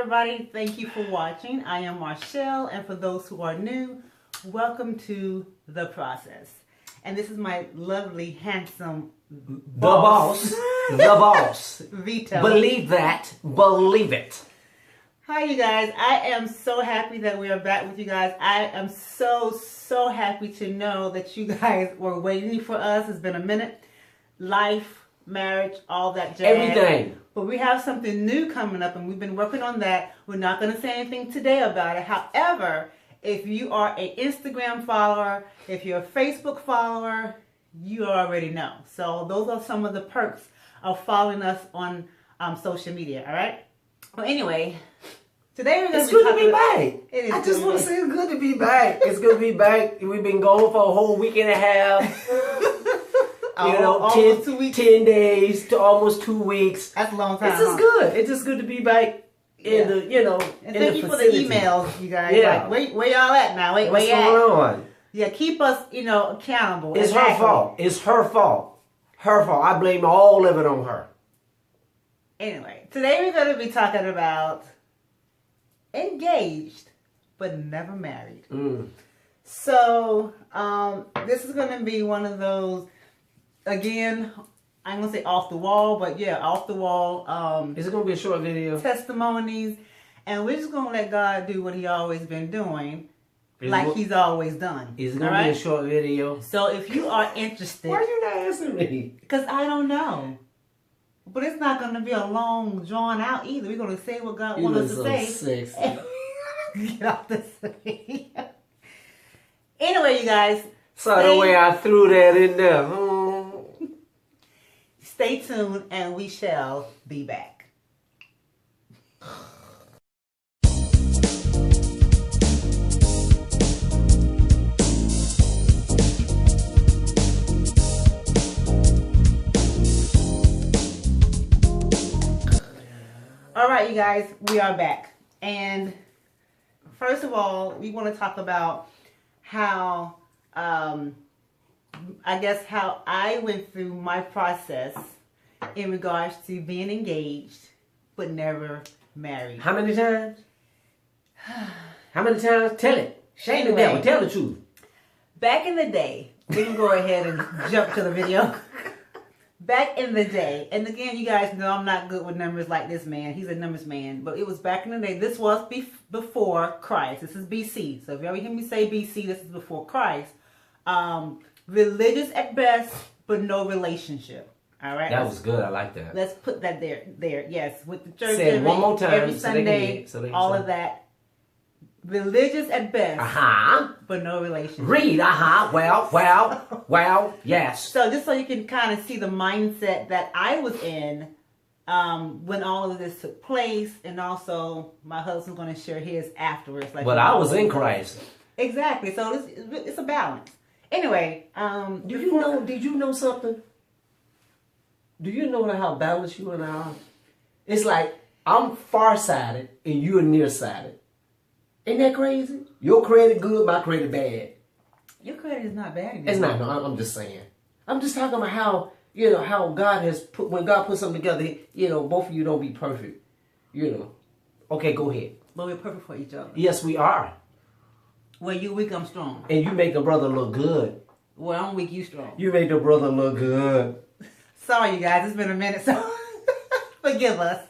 everybody. Thank you for watching. I am Marshall, and for those who are new, welcome to The Process. And this is my lovely, handsome boss. The boss. Vito. Believe that. Believe it. Hi, you guys. I am so happy that we are back with you guys. I am so happy to know that you guys were waiting for us. It's been a minute. Life, marriage, all that jazz. Everything. But we have something new coming up, and we've been working on that. We're not going to say anything today about it. However, if you are an Instagram follower, if you're a Facebook follower, you already know. So those are some of the perks of following us on social media, all right? Well, anyway, today we're going to It's good to be back. It is I just want to say it's good to be back. It's good to be back. We've been gone for a whole week and a half. Almost 2 weeks. 10 days to almost 2 weeks. That's a long time. It's just good. It's just good to be back in the, And thank you for the emails, you guys. Yeah. Like, where y'all at now? What's going on? Yeah, keep us, accountable. It's her fault. It's her fault. Her fault. I blame all of it on her. Anyway, today we're going to be talking about engaged but never married. So, this is going to be one of those, again, I'm going to say off the wall, but yeah, off the wall. Is it going to be a short video? Testimonies. And we're just going to let God do what he always been doing, like he's always done. Is it going to be a short video? So if you are interested. Why are you not answering me? Because I don't know. But it's not going to be a long, drawn out either. We're going to say what God wants us to say. Sexy. Get off the screen. Anyway, you guys. So the way I threw that in there. Stay tuned and we shall be back. All right, you guys, we are back. And first of all, we want to talk about how, how I went through my process in regards to being engaged but never married. How many times? How many times? Tell it. Shame the devil. Tell the truth. Back in the day, we can go ahead and jump to the video. Back in the day, and again, you guys know I'm not good with numbers like this man. He's a numbers man. But it was back in the day. This was before Christ. This is BC. So if you ever hear me say BC, this is before Christ. Religious at best, but no relationship. All right? That was good. I like that. Let's put that there. Yes, with the church Say it one more time every Sunday, all of that. Religious at best, but no relationship. Read, well, yes. So just so you can kind of see the mindset that I was in when all of this took place, and also my husband's going to share his afterwards. But I was in Christ. Exactly. So it's a balance. Anyway, did you know something? Do you know how balanced you and I are? It's like I'm farsighted and you're nearsighted. Ain't that crazy? Your credit good, my credit bad. Your credit is not bad anymore. It's not. No, I'm just saying. I'm just talking about how, how God has put, when God puts something together, both of you don't be perfect. Okay, go ahead. But we're perfect for each other. Yes, we are. Well, you weak, I'm strong. And you make a brother look good. Well, I'm weak, you strong. You make the brother look good. Sorry, you guys. It's been a minute, so forgive us.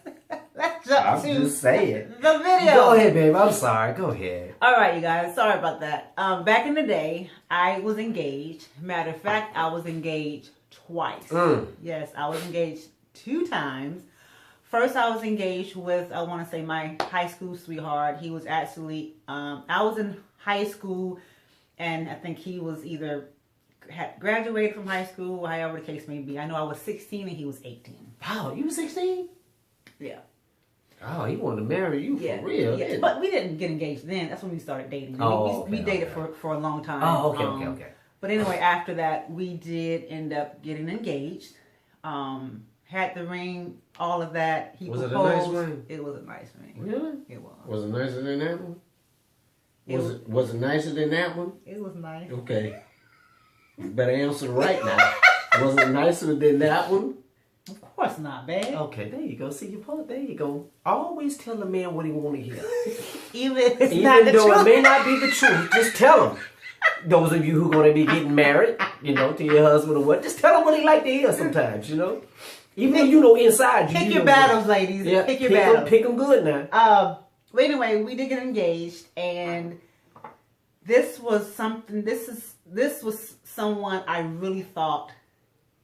Let's jump to just saying. The video. Go ahead, babe. I'm sorry. Go ahead. All right, you guys. Sorry about that. Back in the day, I was engaged. Matter of fact, I was engaged twice. Yes, I was engaged 2 times. First, I was engaged with, I want to say, my high school sweetheart. He was actually, I was in high school, and I think he was either had graduated from high school, or however the case may be. I know I was 16 and he was 18. Wow, you were 16? Yeah. Oh, he wanted to marry you for real. Yeah, but we didn't get engaged then. That's when we started dating. We dated for a long time. Oh, okay. But anyway, after that, we did end up getting engaged. Had the ring, all of that. He was proposed. It a nice ring? It was a nice ring. Really? It was. Was it nicer than that one? Was it nicer than that one? It was nice. Okay. You better answer right now. Was it nicer than that one? Of course not, babe. Okay, there you go. See your point. There you go. Always tell a man what he want to hear. Even if it's not the though truth. it may not be the truth, just tell him. Those of you who going to be getting married, to your husband or what, just tell him what he like to hear sometimes, Even though you know inside you. Pick your battles, ladies. Yeah, pick your battles. Pick them good now. But anyway, we did get engaged, and this was something. This was someone I really thought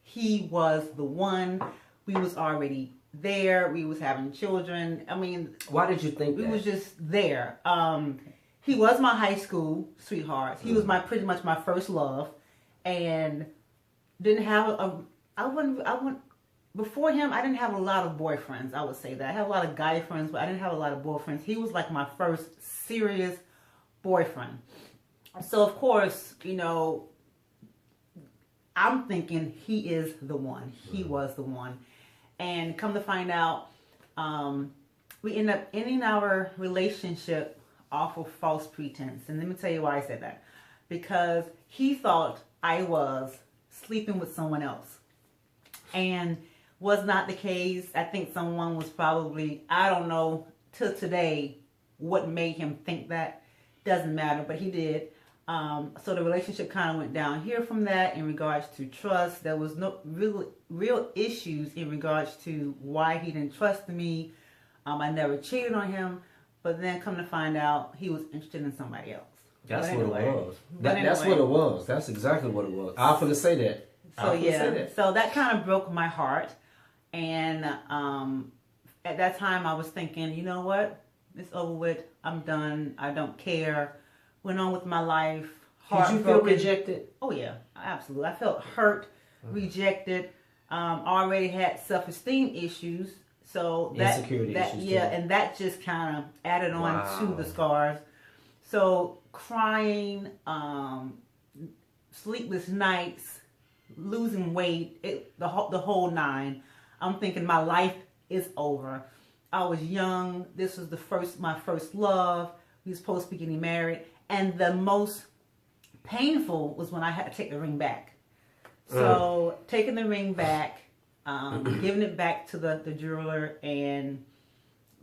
he was the one. We was already there. We was having children. I mean, why did you think we that? was just there. He was my high school sweetheart. He was pretty much my first love, and didn't have before him, I didn't have a lot of boyfriends. I would say that I had a lot of guy friends, but I didn't have a lot of boyfriends. He was like my first serious boyfriend. So of course, I'm thinking he is the one. He was the one. And come to find out, we end up ending our relationship off of false pretense. And let me tell you why I said that. Because he thought I was sleeping with someone else. And was not the case. I think someone was probably, I don't know, till today, what made him think that. Doesn't matter, but he did. So the relationship kind of went down here from that in regards to trust. There was no real issues in regards to why he didn't trust me. I never cheated on him, but then come to find out he was interested in somebody else. That's what it was. That's what it was. That's exactly what it was. I was going to say that. So that kind of broke my heart. And at that time I was thinking, you know what? It's over with. I'm done. I don't care. Went on with my life. Did you feel rejected? Oh yeah, absolutely. I felt hurt, rejected. Already had self-esteem issues, so insecurity issues. Yeah, and that just kind of added on to the scars. So crying, sleepless nights, losing weight, the whole nine. I'm thinking my life is over. I was young. This was my first love. We were supposed to be getting married. And the most painful was when I had to take the ring back. So taking the ring back, giving it back to the jeweler and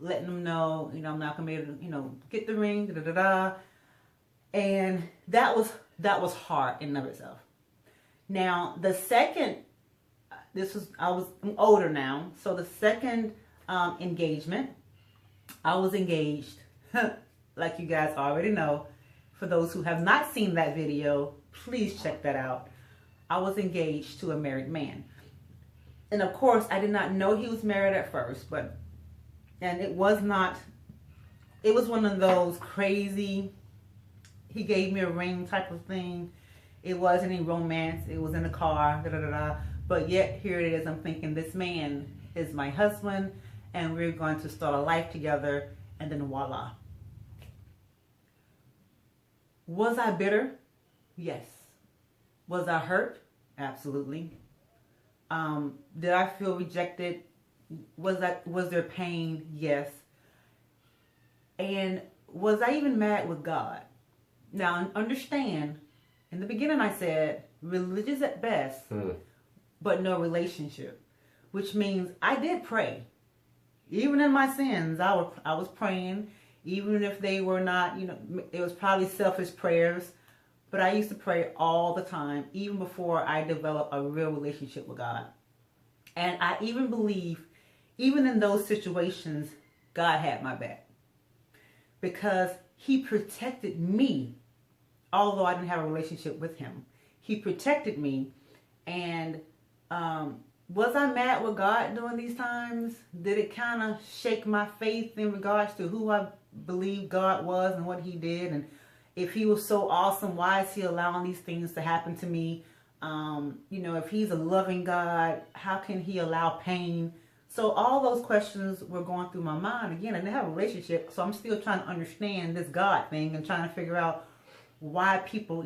letting them know, I'm not going to be able to, get the ring, And that was hard in and of itself. Now, the second, I'm older now. So the second engagement, I was engaged, like you guys already know. For those who have not seen that video, please check that out. I was engaged to a married man. And of course, I did not know he was married at first, and it was one of those crazy, he gave me a ring type of thing. It wasn't any romance. It was in the car, But yet, here it is. I'm thinking this man is my husband, and we're going to start a life together, and then voila. Was I bitter? Yes. Was I hurt? Absolutely. Did I feel rejected? Was there pain? Yes. And was I even mad with God? Now, understand, in the beginning I said, religious at best, but no relationship. Which means I did pray. Even in my sins, I was praying. Even if they were not, it was probably selfish prayers. But I used to pray all the time, even before I developed a real relationship with God. And I even believe, even in those situations, God had my back. Because he protected me, although I didn't have a relationship with him. He protected me. And was I mad with God during these times? Did it kind of shake my faith in regards to who I believe God was and what he did? And if he was so awesome, why is he allowing these things to happen to me? If he's a loving God, how can he allow pain? So all those questions were going through my mind. Again, I didn't have a relationship, so I'm still trying to understand this God thing and trying to figure out why people,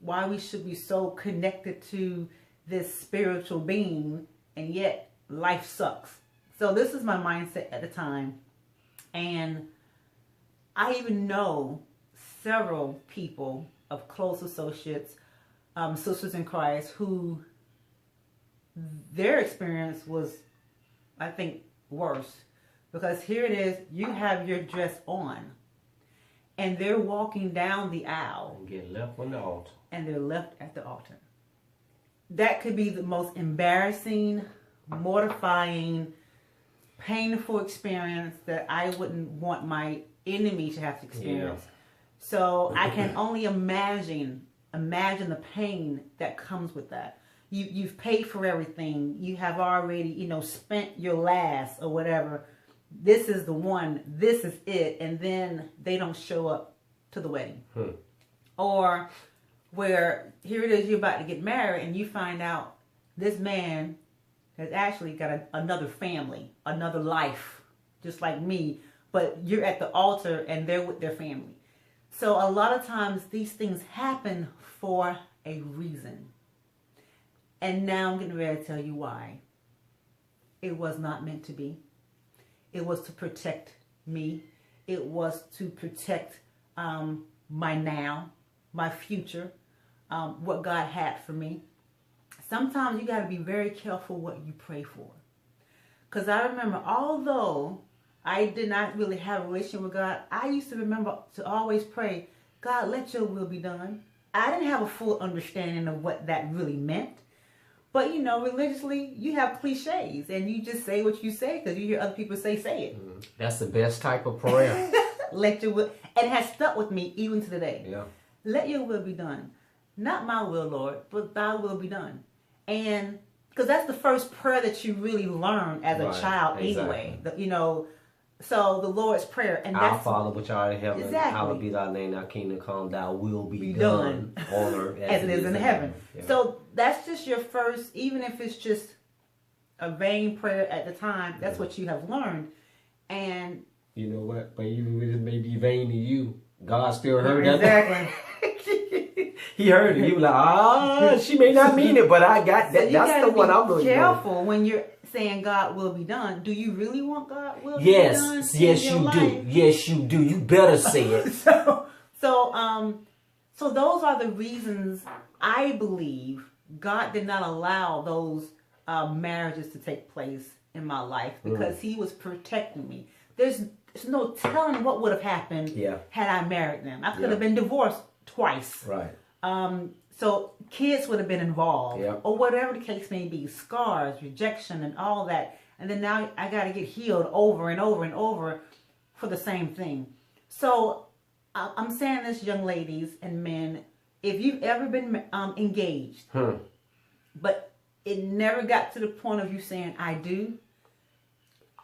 why we should be so connected to this spiritual being, and yet life sucks. So this is my mindset at the time. And I even know several people of close associates, sisters in Christ, who their experience was, I think, worse. Because here it is, you have your dress on, and they're walking down the aisle. And get left on the altar. And they're left at the altar. That could be the most embarrassing, mortifying, painful experience that I wouldn't want my enemy to have to experience. Yeah. So I can only imagine the pain that comes with that. You've paid for everything. You have already, spent your last or whatever. This is the one. This is it. And then they don't show up to the wedding. Or where here it is, you're about to get married and you find out this man has actually got another family, another life, just like me. But you're at the altar and they're with their family. So a lot of times these things happen for a reason. And now I'm getting ready to tell you why. It was not meant to be. It was to protect me. It was to protect my now, my future, what God had for me. Sometimes you got to be very careful what you pray for. Because I remember, although I did not really have a relationship with God, I used to remember to always pray, God, let your will be done. I didn't have a full understanding of what that really meant. But, religiously, you have cliches and you just say what you say because you hear other people say it. That's the best type of prayer. Let your will, and it has stuck with me even to today. Yeah. Let your will be done. Not my will, Lord, but thy will be done. And because that's the first prayer that you really learn as a child anyway. So the Lord's Prayer. And Our Father which art in heaven, exactly. hallowed be thy name, thy kingdom come, thy will be done on earth as it is in heaven. Yeah. So that's just your first, even if it's just a vain prayer at the time, that's what you have learned. And you know what? But even if it may be vain to you, God still heard that. Exactly. He heard it. He was like, she may not mean it, but I got that. So that's the one I'm looking for. Careful when you're saying God will be done. Do you really want God will be done? Yes, you do. Yes, you do. You better say it. So those are the reasons I believe God did not allow those marriages to take place in my life, because He was protecting me. There's no telling what would have happened had I married them. I could have been divorced twice. Right. So kids would have been involved, or whatever the case may be, scars, rejection, and all that. And then now I got to get healed over and over and over for the same thing. So I'm saying this, young ladies and men, if you've ever been engaged, but it never got to the point of you saying, I do.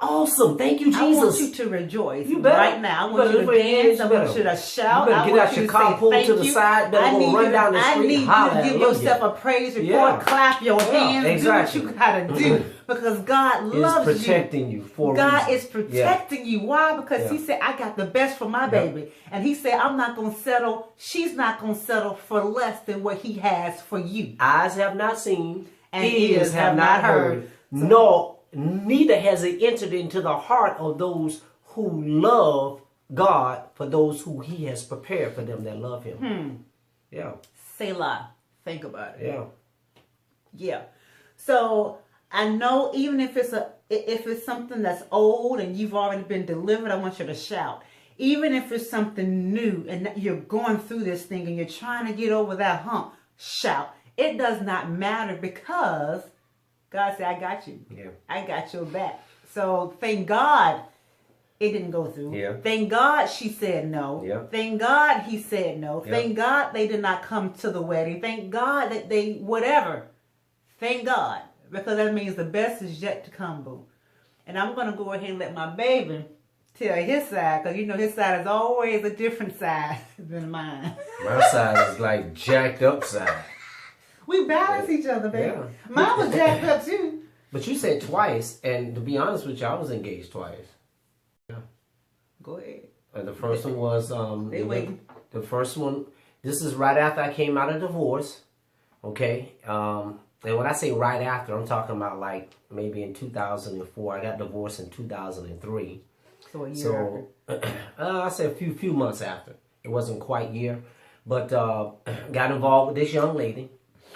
Awesome. Thank you, Jesus. I want you to rejoice right now. I want you to dance. I want you to shout. You better get out your car, pull to the side. Better go run down the street. I need you to give yourself a praise report. Clap your hands. Exactly. Do what you gotta do, because God loves you. Is protecting you for God is protecting you. Why? Because He said, I got the best for my baby. And He said, I'm not going to settle. She's not going to settle for less than what He has for you. Eyes have not seen, and ears have not heard. Neither has it entered into the heart of those who love God, for those who He has prepared for them that love Him. Yeah. Selah. Think about it. Yeah. Yeah. So I know, even if it's something that's old and you've already been delivered, I want you to shout. Even if it's something new and you're going through this thing and you're trying to get over that hump, shout. It does not matter, because God said, I got you. Yeah. I got your back. So thank God it didn't go through. Yeah. Thank God she said no. Yeah. Thank God he said no. Yeah. Thank God they did not come to the wedding. Thank God that they, whatever. Thank God. Because that means the best is yet to come, boo. And I'm going to go ahead and let my baby tell his side, because his side is always a different side than mine. My side is like jacked up side. We balance each other, baby. Yeah. Mine was jacked up too. But you said twice, and to be honest with you, I was engaged twice. Yeah. Go ahead. And the first one was they waiting. The first one. This is right after I came out of divorce. Okay. And when I say right after, I'm talking about like maybe in 2004. I got divorced in 2003. So a year after. I say a few months after. It wasn't quite a year, but got involved with this young lady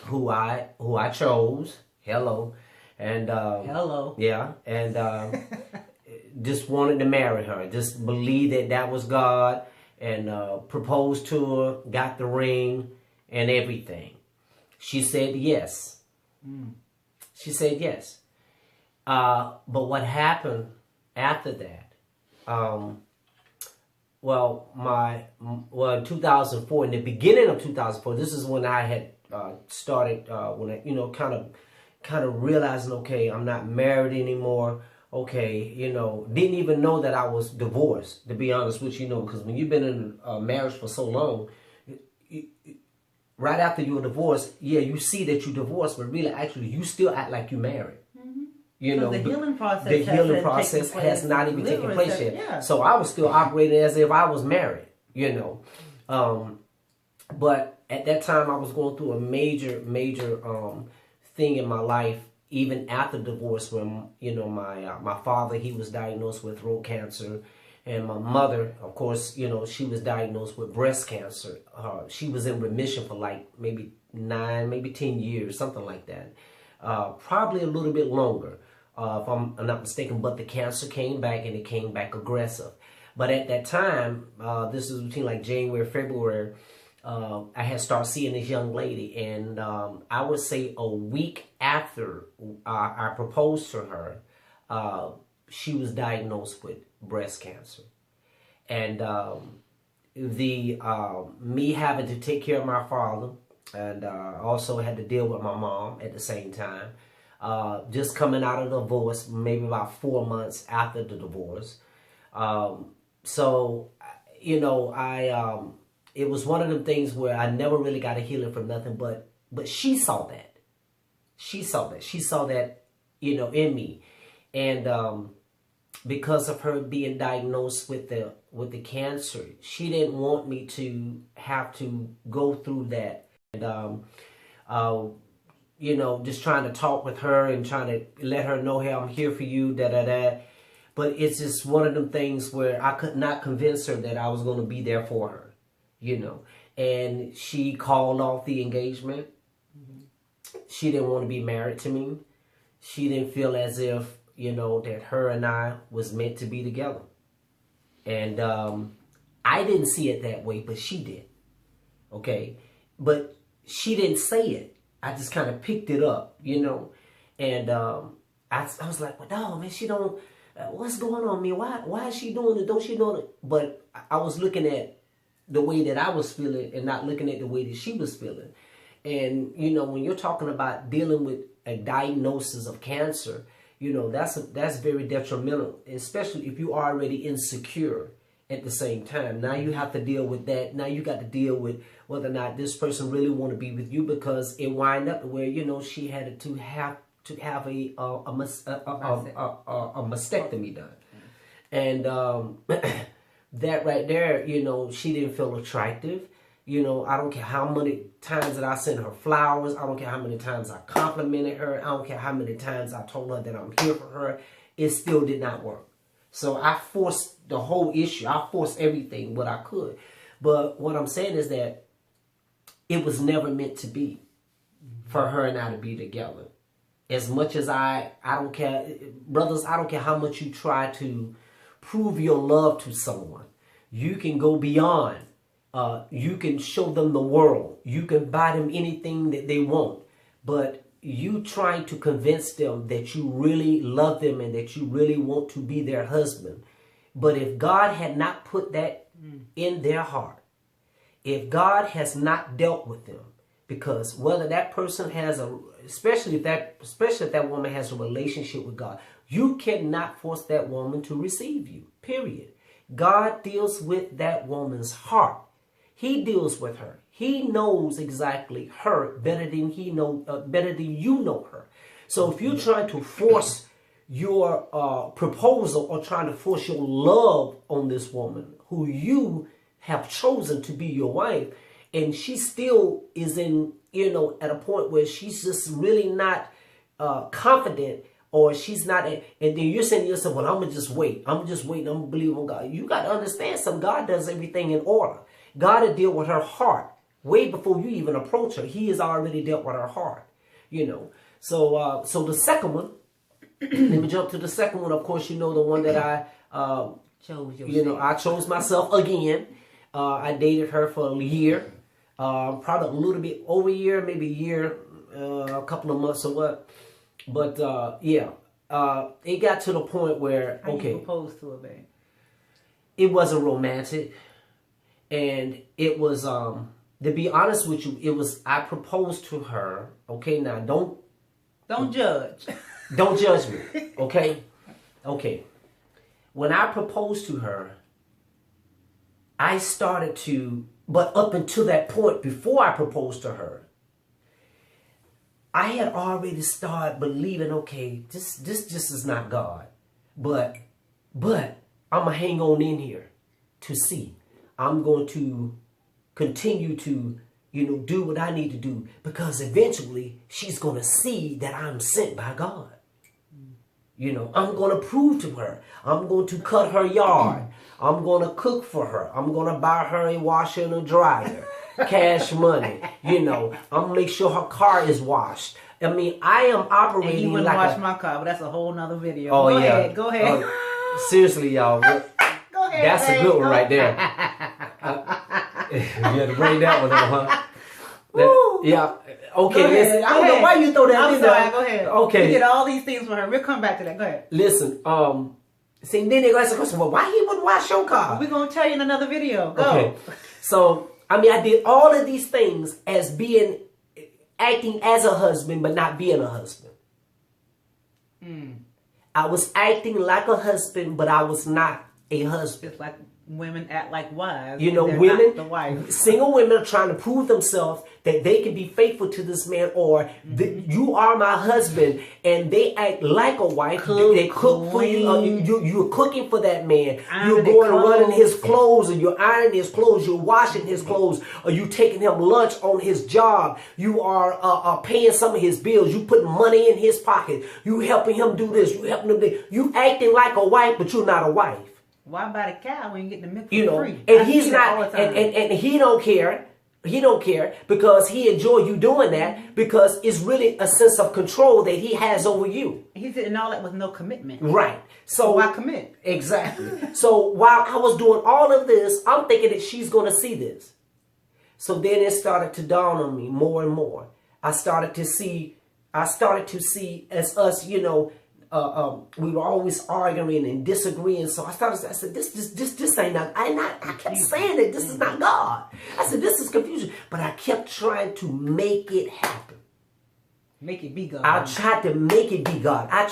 who I chose. Hello. And Hello. yeah, and just wanted to marry her. Just believed that that was God, and proposed to her, got the ring and everything. She said yes. She said yes. But what happened after that? In 2004, in the beginning of 2004, this is when I had started, when I, kind of realizing, okay, I'm not married anymore. Okay, didn't even know that I was divorced, to be honest with you, because when you've been in a marriage for so long, right after you're divorced, yeah, you see that you're divorced, but really, actually, you still act like you're married. So the healing process has not even taken place yet. Yeah. So I was still operating as if I was married, But at that time, I was going through a major thing in my life, even after divorce, when, my father, he was diagnosed with throat cancer. And my mother, of course, she was diagnosed with breast cancer. She was in remission for like maybe 9, maybe 10 years, something like that. Probably a little bit longer, if I'm not mistaken. But the cancer came back, and it came back aggressive. But at that time, this is between like January, February, I had started seeing this young lady. And I would say a week after I proposed to her, she was diagnosed with breast cancer. And me having to take care of my father, and also had to deal with my mom at the same time. Just coming out of the divorce, maybe about 4 months after the divorce. It was one of them things where I never really got a healing from nothing, but she saw that. She saw that, in me. And because of her being diagnosed with the cancer, she didn't want me to have to go through that. And just trying to talk with her and trying to let her know, hey, I'm here for you, But it's just one of them things where I could not convince her that I was going to be there for her, And she called off the engagement. She didn't want to be married to me. She didn't feel as if, that her and I was meant to be together. And I didn't see it that way, but she did. Okay? But she didn't say it. I just kind of picked it up, And I was like, well, no, man, she don't, what's going on, man? Why is she doing it? Don't she know it? But I was looking at the way that I was feeling and not looking at the way that she was feeling. And, when you're talking about dealing with a diagnosis of cancer, that's very detrimental, especially if you're already insecure at the same time. Now you have to deal with that. Now you got to deal with whether or not this person really want to be with you, because it wind up where, she had to have a mastectomy done. And that right there, she didn't feel attractive. I don't care how many times that I sent her flowers. I don't care how many times I complimented her. I don't care how many times I told her that I'm here for her. It still did not work. So I forced the whole issue. I forced everything what I could. But what I'm saying is that it was never meant to be for her and I to be together. As much as I don't care, brothers, I don't care how much you try to prove your love to someone. You can go beyond. You can show them the world. You can buy them anything that they want. But you trying to convince them that you really love them and that you really want to be their husband. But if God had not put that in their heart, if God has not dealt with them, because whether that person has especially if that woman has a relationship with God, you cannot force that woman to receive you, period. God deals with that woman's heart. He deals with her. He knows exactly her better than you know her. So if you're trying to force your proposal or trying to force your love on this woman who you have chosen to be your wife, and she still is in, at a point where she's just really not confident, or she's not, and then you're saying to yourself, well, I'm going to just wait. I'm going to believe on God. You got to understand something. God does everything in order. God will deal with her heart way before you even approach her. He has already dealt with her heart, So the second one, let me jump to the second one. Of course, you know the one that I I chose myself again. I dated her for a year, probably a little bit over a year, maybe a year, a couple of months or what. But it got to the point where How you proposed to her, babe? It wasn't romantic, and it was to be honest with you, it was I proposed to her. Okay, now don't judge. Don't judge me. Okay. When I proposed to her, I started to, but up until that point, before I proposed to her, I had already started believing, okay, this just is not God. But I'm going to hang on in here to see. I'm going to continue to, do what I need to do, because eventually she's going to see that I'm sent by God. I'm going to prove to her. I'm going to cut her yard. I'm going to cook for her. I'm going to buy her a washer and a dryer. Cash money. I'm going to make sure her car is washed. I mean, I am operating and he wouldn't like wash my car, but that's a whole nother video. Oh, Go ahead. Seriously, y'all. Go ahead. That's a good one right there. You had to bring that one up, huh? Yeah. Okay, listen. I don't know why you throw that in there. I'm sorry, go ahead. Okay. You did all these things for her. We'll come back to that. Go ahead. Listen, see, then they ask the question, well, why he wouldn't wash your car? We're going to tell you in another video. Go. Okay. So, I did all of these things as acting as a husband, but not being a husband. I was acting like a husband, but I was not a husband. It's like women act like wives. Women, the wife. Single women are trying to prove themselves that they can be faithful to this man, or you are my husband, and they act like a wife. They cook for you. You're cooking for that man. You're going and running his clothes, and you're ironing his clothes. You're washing his clothes, or you taking him lunch on his job. You are paying some of his bills. You putting money in his pocket. You helping him do this. You helping him do this. You acting like a wife, but you're not a wife. Why buy the cow when you get the milk for free? And he's not, and he don't care. He don't care because he enjoy you doing that, because it's really a sense of control that he has over you. He's doing all that with no commitment. Right. So why commit? Exactly. So while I was doing all of this, I'm thinking that she's going to see this. So then it started to dawn on me more and more. I started to see as us, we were always arguing and disagreeing. So I said, this ain't not, I kept saying that this is not God. I said, this is confusion. But I kept trying to make it happen. Make it be God. I tried to make it be God. I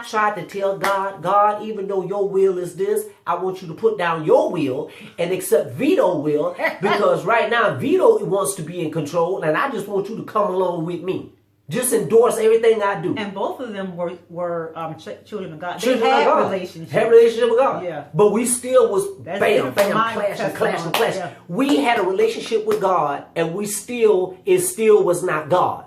tried to tell God, even though your will is this, I want you to put down your will and accept Vito will, because right now Vito wants to be in control, and I just want you to come along with me. Just endorse everything I do. And both of them were children of God. Children they had of God. relationship. Had relationship with God. Yeah. But we still was bam, clash. Yeah. We had a relationship with God, and it still was not God.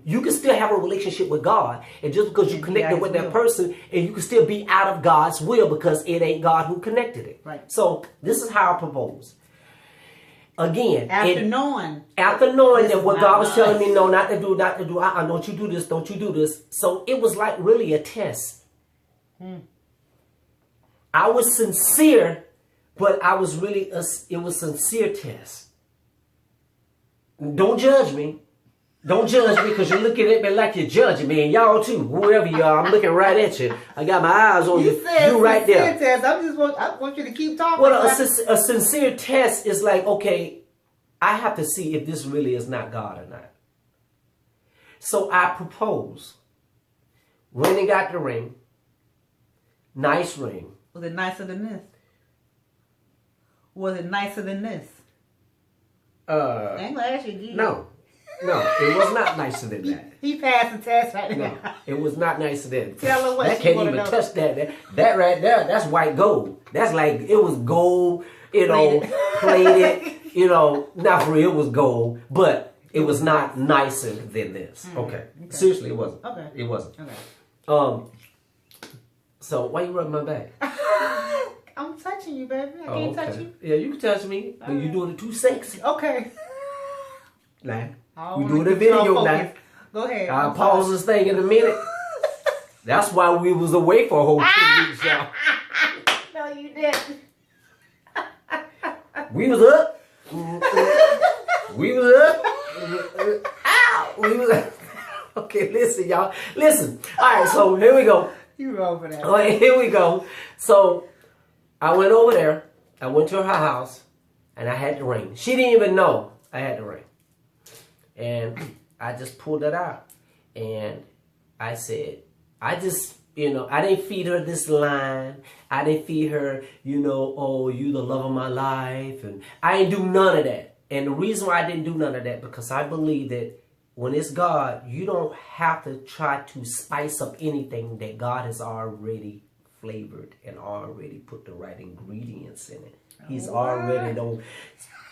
You can still have a relationship with God, and just because you connected with that person, and you can still be out of God's will because it ain't God who connected it. Right. So this is how I propose. Again, after knowing that what God was telling me, no, not to do, don't you do this, don't you do this. So it was like really a test. I was sincere, but it was a sincere test. Don't judge me. Don't judge me, because you're looking at me like you're judging me, and y'all too, whoever you are. I'm looking right at you. I got my eyes on you. You right there. Test. I want you to keep talking. Well, a sincere test is like, okay, I have to see if this really is not God or not. So I propose. Went and got the ring. Nice ring. Was it nicer than this? Was it nicer than this? I ain't gonna ask you again. No, it was not nicer than that. He passed the test right now. No, it was not nicer than that. Tell her what that she can't wanna even know. touch that. That right there, that's white gold. That's like, it was gold, plated, not for real, it was gold, but it was not nicer than this. Okay. Seriously, it wasn't. Okay. It wasn't. Okay. So why you rubbing my back? I'm touching you, baby. I can't touch you. Yeah, you can touch me, but you're doing it too sexy. Okay. Nah. We doing a video now. Go ahead. I'll pause this thing in a minute. That's why we was away for a whole 2 weeks, y'all. No, you didn't. We was up. We was up. Ow! We was up. Okay, listen, y'all. Listen. All right, so here we go. You wrong for that. All right, here we go. So I went over there. I went to her house, and I had the ring. She didn't even know I had the ring. And I just pulled it out. And I said, I didn't feed her this line. I didn't feed her, oh, you the love of my life. And I didn't do none of that. And the reason why I didn't do none of that, because I believe that when it's God, you don't have to try to spice up anything that God has already flavored and already put the right ingredients in it. He's already done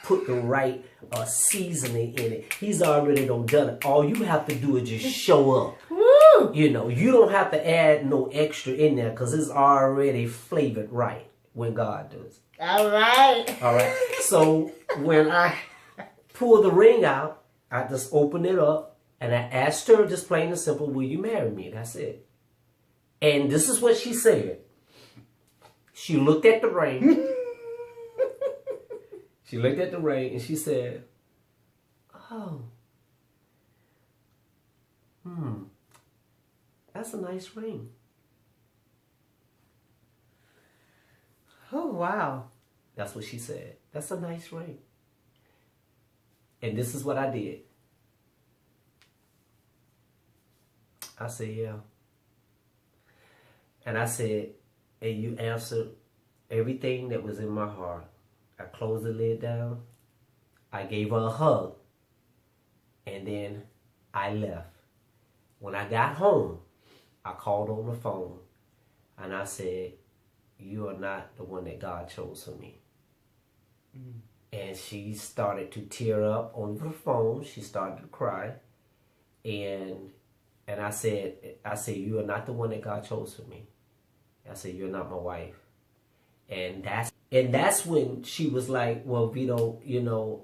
put the right seasoning in it. He's already done it. All you have to do is just show up. Woo! You don't have to add no extra in there because it's already flavored right when God does. All right. All right. So when I pulled the ring out, I just opened it up and I asked her just plain and simple, will you marry me? That's it. And this is what she said. She looked at the ring. She looked at the ring and she said, oh, that's a nice ring. Oh, wow. That's what she said. That's a nice ring. And this is what I did. I said, yeah. And I said, and you answered everything that was in my heart. I closed the lid down. I gave her a hug. And then I left. When I got home, I called on the phone. And I said, you are not the one that God chose for me. Mm. And she started to tear up on the phone. She started to cry. And I said, you are not the one that God chose for me. I said, you're not my wife. And that's when she was like, well, Vito,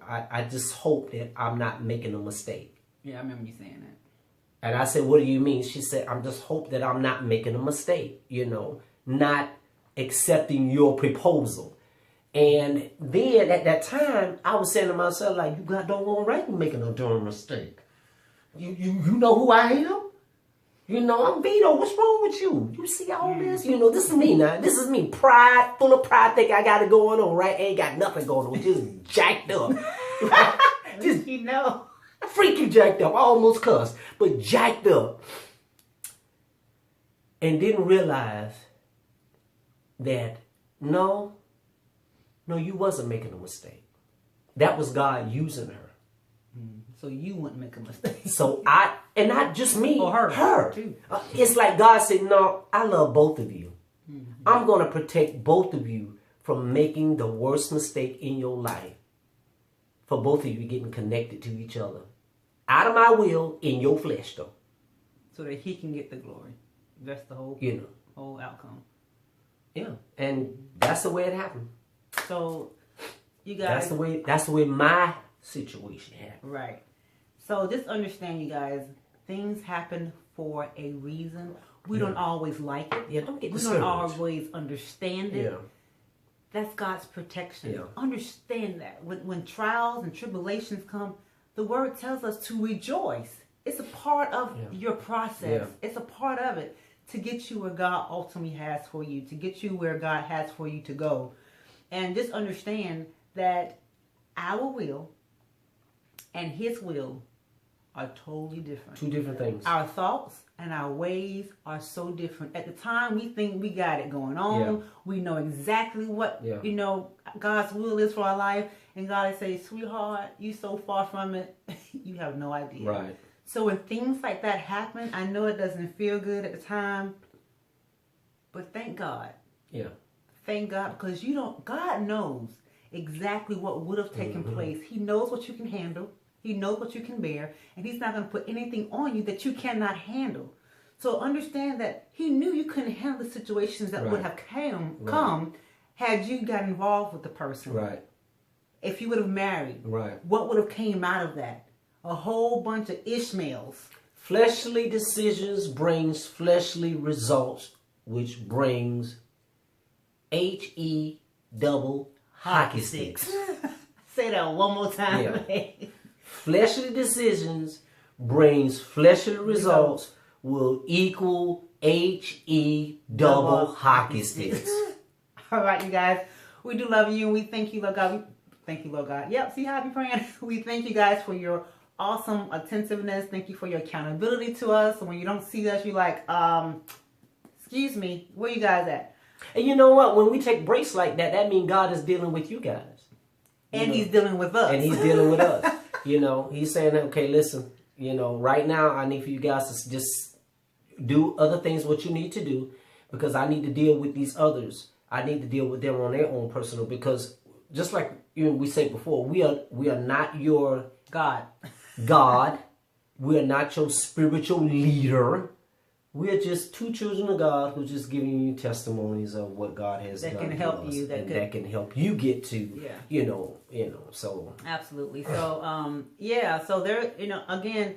I just hope that I'm not making a mistake. Yeah, I remember you saying that. And I said, what do you mean? She said, I'm just hope that I'm not making a mistake, not accepting your proposal. And then at that time, I was saying to myself, like, you got doggone right you making a darn mistake. You know who I am? I'm Vito. What's wrong with you? You see all this? This is me now. This is me. Pride, full of pride, think I got it going on, right? Ain't got nothing going on. Just jacked up. Just, freaking jacked up. I almost cussed, but jacked up. And didn't realize that, no, you wasn't making a mistake. That was God using her. So you wouldn't make a mistake. So and not just me, or her too. It's like God said, no, I love both of you. Mm-hmm. I'm going to protect both of you from making the worst mistake in your life. For both of you getting connected to each other. Out of my will, in your flesh though. So that he can get the glory. That's the whole, whole outcome. Yeah. And that's the way it happened. So you guys. That's the way my situation happened. Right. So just understand, you guys, things happen for a reason. We don't always like it. Yeah, don't get discouraged. We don't always understand it. Yeah. That's God's protection. Yeah. Understand that. When trials and tribulations come, the word tells us to rejoice. It's a part of your process. Yeah. It's a part of it to get you where God ultimately has for you, to get you where God has for you to go. And just understand that our will and his will are totally different. Two different things. Our thoughts and our ways are so different. At the time, we think we got it going on. Yeah. We know exactly what, God's will is for our life. And God says, sweetheart, you so far from it, you have no idea. Right. So when things like that happen, I know it doesn't feel good at the time, but thank God. Yeah. Thank God, because God knows exactly what would have taken place. He knows what you can handle. He knows what you can bear, and he's not going to put anything on you that you cannot handle. So understand that he knew you couldn't handle the situations that would have come had you got involved with the person. Right. If you would have married, what would have came out of that? A whole bunch of Ishmaels Fleshly decisions brings fleshly results, which brings HE double hockey sticks. Say that one more time. Yeah. Fleshly decisions brings fleshly results will equal HE double hockey sticks. All right, you guys. We do love you and we thank you, Lord God. Thank you, Lord God. Yep, see how I be praying? We thank you guys for your awesome attentiveness. Thank you for your accountability to us. And when you don't see us, you're like, excuse me, where you guys at? And you know what? When we take breaks like that, that means God is dealing with you guys. And He's dealing with us. And He's dealing with us. He's saying, okay, listen, right now I need for you guys to just do other things what you need to do, because I need to deal with these others. I need to deal with them on their own personal, because just like we said before, we are not your God. We are not your spiritual leader. We are just two children of God who's just giving you testimonies of what God has done. That can help you. That can help you get to, so. Absolutely. So, so there, again,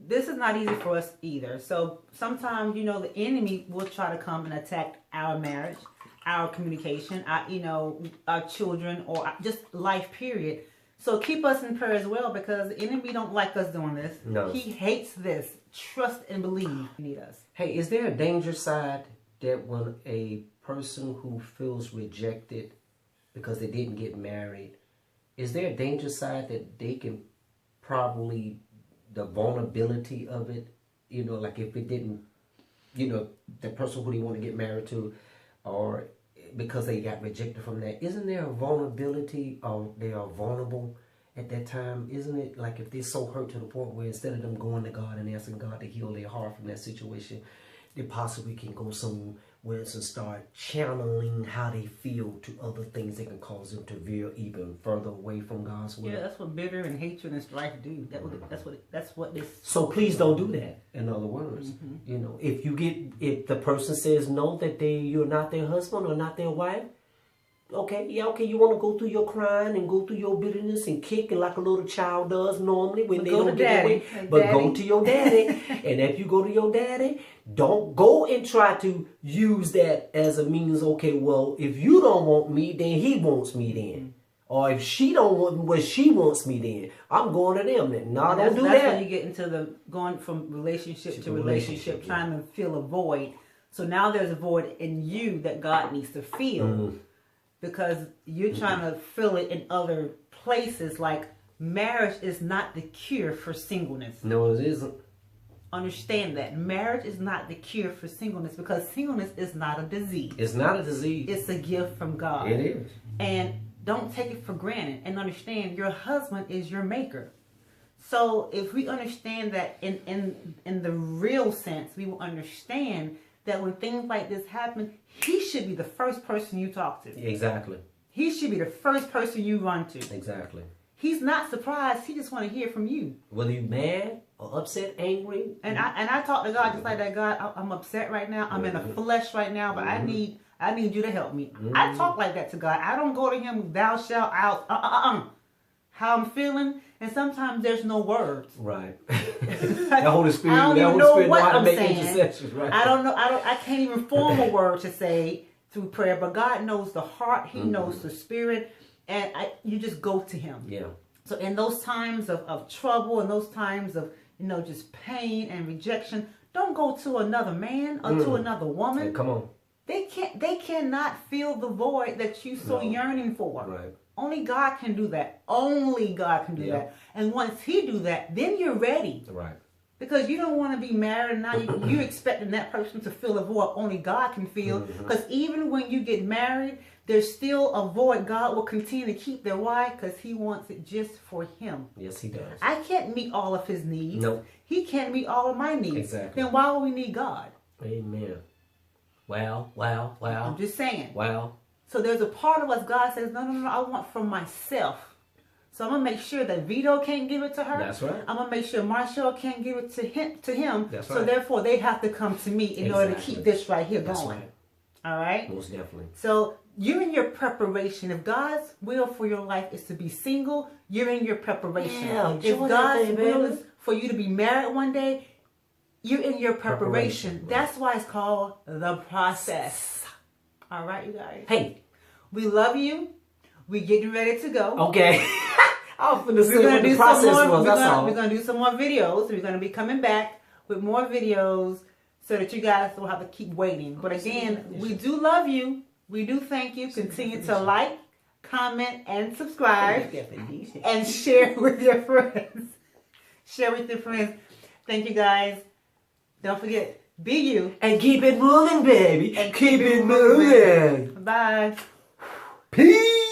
this is not easy for us either. So sometimes, the enemy will try to come and attack our marriage, our communication, our children, or just life period. So keep us in prayer as well, because the enemy don't like us doing this. No. He hates this. Trust and believe you need us. Hey, is there a danger side that when a person who feels rejected because they didn't get married, is there a danger side that they can probably, the vulnerability of it, like if it didn't, the person who they want to get married to, or because they got rejected from that, isn't there a vulnerability, or they are vulnerable at that time? Isn't it like if they're so hurt to the point where instead of them going to God and asking God to heal their heart from that situation, they possibly can go somewhere and start channeling how they feel to other things that can cause them to veer even further away from God's will? Yeah, that's what bitter and hatred and strife do. That's what this. So please don't do that. In other words, if the person says no, that you're not their husband or not their wife, okay, you want to go through your crying and go through your bitterness and kick and like a little child does normally when they don't get away. But go to your daddy. And if you go to your daddy, don't go and try to use that as a means, okay, well, if you don't want me, then he wants me then. Or if she don't want me, well, she wants me then. I'm going to them then. No, don't do that. That's when you get into the going from relationship to relationship, trying to fill a void. So now there's a void in you that God needs to fill. Because you're trying to fill it in other places. Like, marriage is not the cure for singleness. No, it isn't. Understand that. Marriage is not the cure for singleness, because singleness is not a disease. It's not a disease. It's a gift from God. It is. And don't take it for granted. And understand, your husband is your maker. So if we understand that in the real sense, we will understand that when things like this happen, he should be the first person you talk to. Exactly. He should be the first person you run to. Exactly. He's not surprised. He just want to hear from you. Whether you're mad or upset, angry. And I talk to God just like that. God, I'm upset right now. I'm in the flesh right now, but I need you to help me. I talk like that to God. I don't go to Him, thou shalt out. How I'm feeling, and sometimes there's no words. Right. The Holy Spirit. I don't even know what I'm saying. Right. I don't know. I can't even form a word to say through prayer. But God knows the heart. He knows the spirit, and you just go to Him. Yeah. So in those times of trouble, and those times of just pain and rejection, don't go to another man or to another woman. Hey, come on. They cannot fill the void that you so yearning for. Right. Only God can do that. Only God can do that. And once He do that, then you're ready. Right. Because you don't want to be married and now you're expecting that person to fill a void only God can fill. Because even when you get married, there's still a void God will continue to keep there. Why? Because He wants it just for Him. Yes, He does. I can't meet all of His needs. No. He can't meet all of my needs. Exactly. Then why would we need God? Amen. Wow. I'm just saying. Wow. So there's a part of us, God says, no, I want from myself. So I'm going to make sure that Vito can't give it to her. That's right. I'm going to make sure Marshall can't give it to him. That's right. So right. Therefore, they have to come to me in order to keep this right here going. That's right. All right? Most definitely. So you're in your preparation. If God's will for your life is to be single, you're in your preparation. Yeah, if God's will is for you to be married one day, you're in your preparation. That's why it's called the process. All right, you guys. Hey, we love you. We're getting ready to go. Okay. I was finna say what the process was. That's all. We're gonna do some more videos. We're gonna be coming back with more videos so that you guys don't have to keep waiting. But again, we do love you. We do thank you. Continue to like, comment, and subscribe, and share with your friends. Share with your friends. Thank you, guys. Don't forget, be you. And keep it moving, baby. And keep it moving. Bye. Peace.